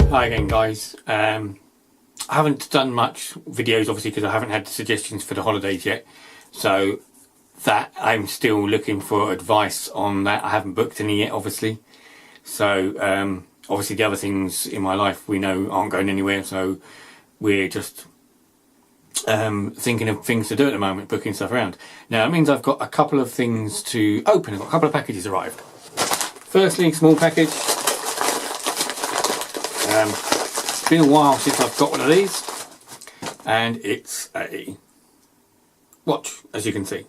Hi again guys. I haven't done much videos obviously because I haven't had the suggestions for the holidays yet, so that I'm still looking for advice on that. I haven't booked any yet obviously, so obviously the other things in my life we know aren't going anywhere, so we're just thinking of things to do at the moment, booking stuff around. Now it means I've got a couple of things to open. I've got a couple of packages arrived. Firstly, small package. It's been a while since I've got one of these, and it's a watch, as you can see.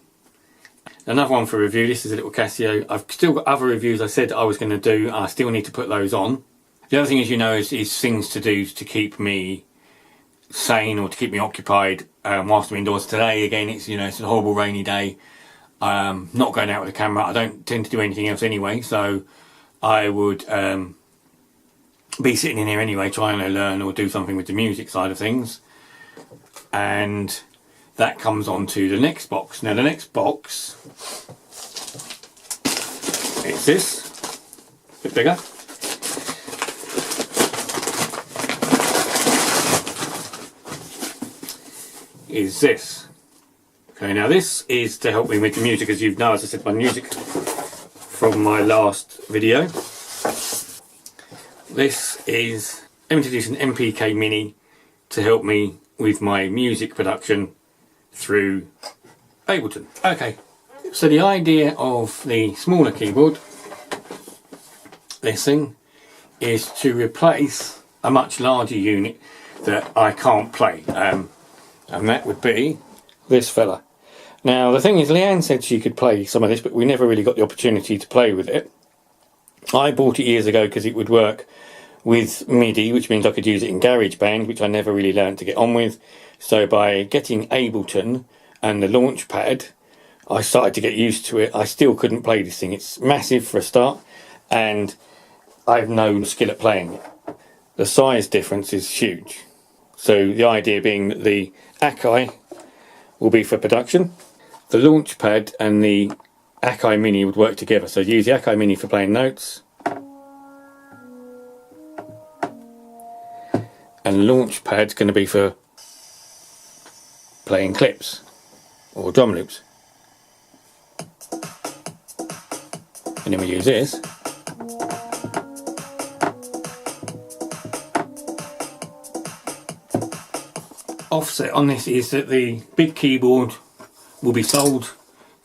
Another one for review. This is a little Casio. I've still got other reviews I said I was going to do. I still need to put those on. The other thing, as you know, is things to do to keep me sane or to keep me occupied whilst I'm indoors. Today again, it's a horrible rainy day. Not going out with a camera. I don't tend to do anything else anyway, so I would be sitting in here anyway trying to learn or do something with the music side of things. And that comes on to the next box. Now the next box, it's this, a bit bigger. Is this. Okay, now this is to help me with the music, as you know, as I said, my music from my last video. This is introduced an MPK Mini to help me with my music production through Ableton. Okay, so the idea of the smaller keyboard, this thing, is to replace a much larger unit that I can't play, and that would be this fella. Now the thing is, Leanne said she could play some of this, but we never really got the opportunity to play with it. I bought it years ago because it would work with MIDI, which means I could use it in GarageBand, which I never really learned to get on with. So by getting Ableton and the launch pad, I started to get used to it. I still couldn't play this thing. It's massive for a start, and I have no skill at playing it. The size difference is huge. So the idea being that the Akai will be for production. The launch pad and the Akai Mini would work together. So use the Akai Mini for playing notes, and launch pad's going to be for playing clips or drum loops. And then we use this. Offset on this is that the big keyboard will be sold.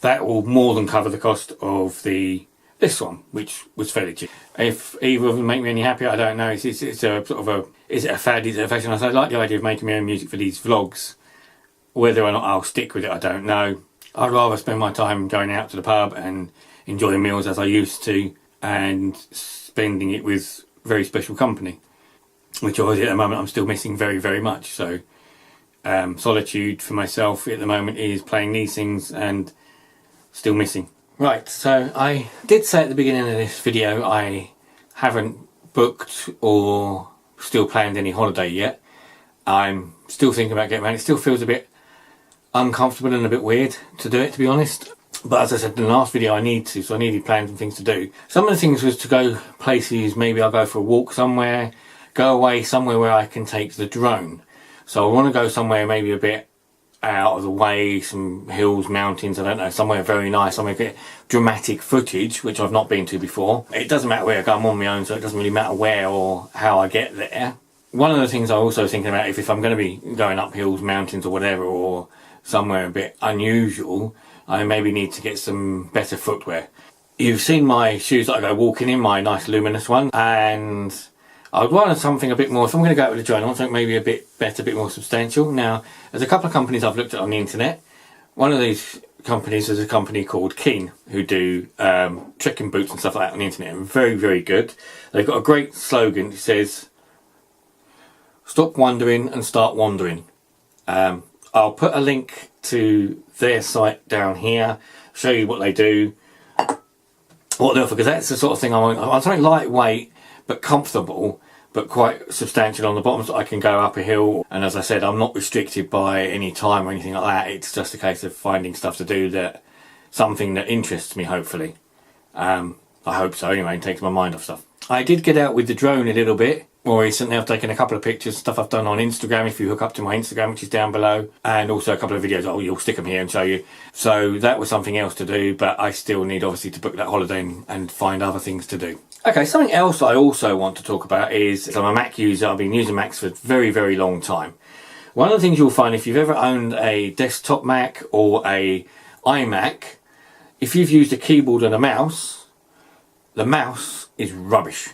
That will more than cover the cost of this one, which was fairly cheap. If either of them make me any happier, I don't know. It's a sort of a, is it a fad, is it a fashion? I like the idea of making my own music for these vlogs. Whether or not I'll stick with it, I don't know. I'd rather spend my time going out to the pub and enjoying meals as I used to, and spending it with very special company, which obviously at the moment I'm still missing very, very much. So solitude for myself at the moment is playing these things and still missing. Right, so I did say at the beginning of this video I haven't booked or still planned any holiday yet. I'm still thinking about getting around. It still feels a bit uncomfortable and a bit weird to do it, to be honest. But as I said in the last video, I need to, so I needed plans and things to do. Some of the things was to go places, maybe I'll go for a walk somewhere, go away somewhere where I can take the drone. So I want to go somewhere maybe a bit out of the way, some hills, mountains, I don't know, somewhere very nice, somewhere get dramatic footage, which I've not been to before. It doesn't matter where I go, I'm on my own, so it doesn't really matter where or how I get there. One of the things I'm also thinking about, if I'm going to be going up hills, mountains or whatever, or somewhere a bit unusual, I maybe need to get some better footwear. You've seen my shoes that I go walking in, my nice luminous one, and I'd want something a bit more, if I'm going to go out with a drone, I want something maybe a bit better, a bit more substantial. Now, there's a couple of companies I've looked at on the internet. One of these companies is a company called Keen, who do trekking boots and stuff like that on the internet. And very, very good. They've got a great slogan. It says, "Stop wondering and start wandering." I'll put a link to their site down here, show you what they do, what they offer, because that's the sort of thing I want. I want something lightweight but comfortable, but quite substantial on the bottom, so I can go up a hill. And as I said, I'm not restricted by any time or anything like that. It's just a case of finding stuff to do, that something that interests me, hopefully. I hope so anyway, and takes my mind off stuff. I did get out with the drone a little bit more recently I've taken a couple of pictures, stuff I've done on Instagram, if you hook up to my Instagram, which is down below, and also a couple of videos. Oh, you'll stick them here and show you. So that was something else to do, but I still need obviously to book that holiday and find other things to do. Okay, something else I also want to talk about is, I'm a Mac user. I've been using Macs for a very, very long time. One of the things you'll find if you've ever owned a desktop Mac or a iMac, if you've used a keyboard and a mouse, the mouse is rubbish.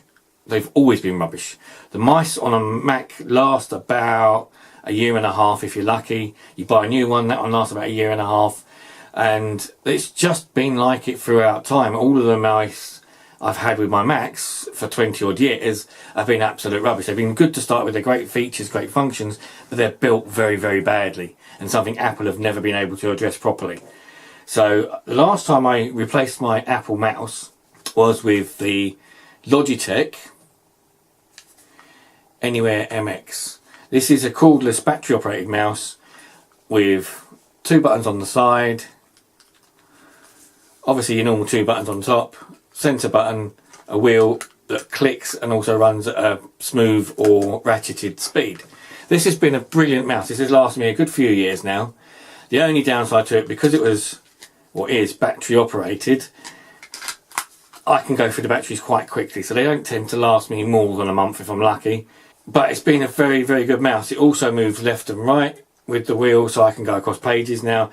They've always been rubbish. The mice on a Mac last about a year and a half if you're lucky. You buy a new one, that one lasts about a year and a half. And it's just been like it throughout time. All of the mice I've had with my Macs for 20 odd years have been absolute rubbish. They've been good to start with, they're great features, great functions, but they're built very, very badly. And something Apple have never been able to address properly. So the last time I replaced my Apple mouse was with the Logitech Anywhere MX. This is a cordless battery operated mouse with 2 buttons on the side, obviously your normal 2 buttons on top, centre button, a wheel that clicks and also runs at a smooth or ratcheted speed. This has been a brilliant mouse. This has lasted me a good few years now. The only downside to it, because it was, or is, battery operated, I can go through the batteries quite quickly, so they don't tend to last me more than a month if I'm lucky. But it's been a very, very good mouse. It also moves left and right with the wheel, so I can go across pages. Now,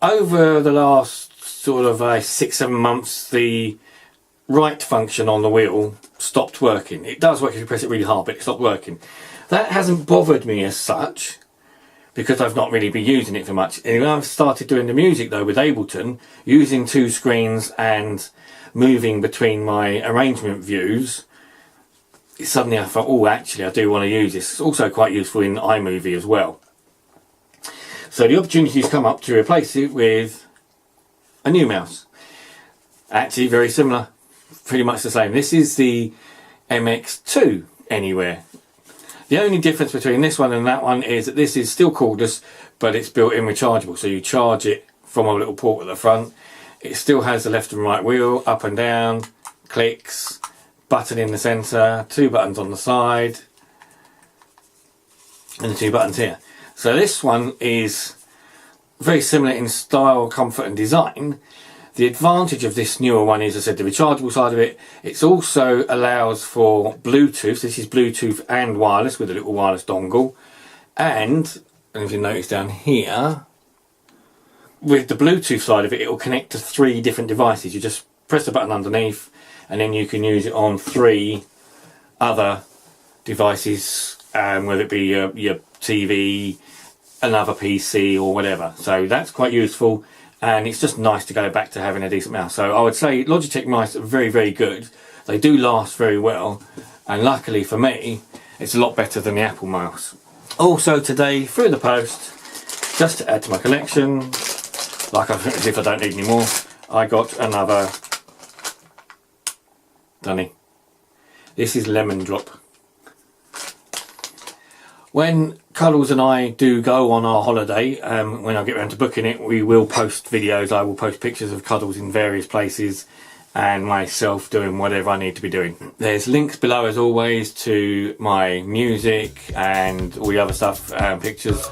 over the last sort of 6-7 months, the right function on the wheel stopped working. It does work if you press it really hard, but it stopped working. That hasn't bothered me as such, because I've not really been using it for much. And when I've started doing the music though with Ableton, using 2 screens and moving between my arrangement views, suddenly I thought, oh, actually I do want to use this. It's also quite useful in iMovie as well. So the opportunity's come up to replace it with a new mouse. Actually very similar, pretty much the same. This is the MX2 Anywhere. The only difference between this one and that one is that this is still cordless, but it's built-in rechargeable. So you charge it from a little port at the front. It still has the left and right wheel, up and down, clicks, button in the centre, 2 buttons on the side, and the 2 buttons here. So this one is very similar in style, comfort and design. The advantage of this newer one is, as I said, the rechargeable side of it. It also allows for Bluetooth. This is Bluetooth and wireless with a little wireless dongle. And if you notice down here, with the Bluetooth side of it, it will connect to 3 different devices. You just press the button underneath, and then you can use it on 3 other devices, whether it be your TV, another PC or whatever. So that's quite useful, and it's just nice to go back to having a decent mouse. So I would say Logitech mice are very, very good. They do last very well, and luckily for me, it's a lot better than the Apple mouse. Also today, through the post, just to add to my collection, like as if I don't need any more, I got another dunny. This is Lemon Drop. When Cuddles and I do go on our holiday, when I get around to booking it, we will post videos. I will post pictures of Cuddles in various places and myself doing whatever I need to be doing. There's links below as always to my music and all the other stuff, pictures.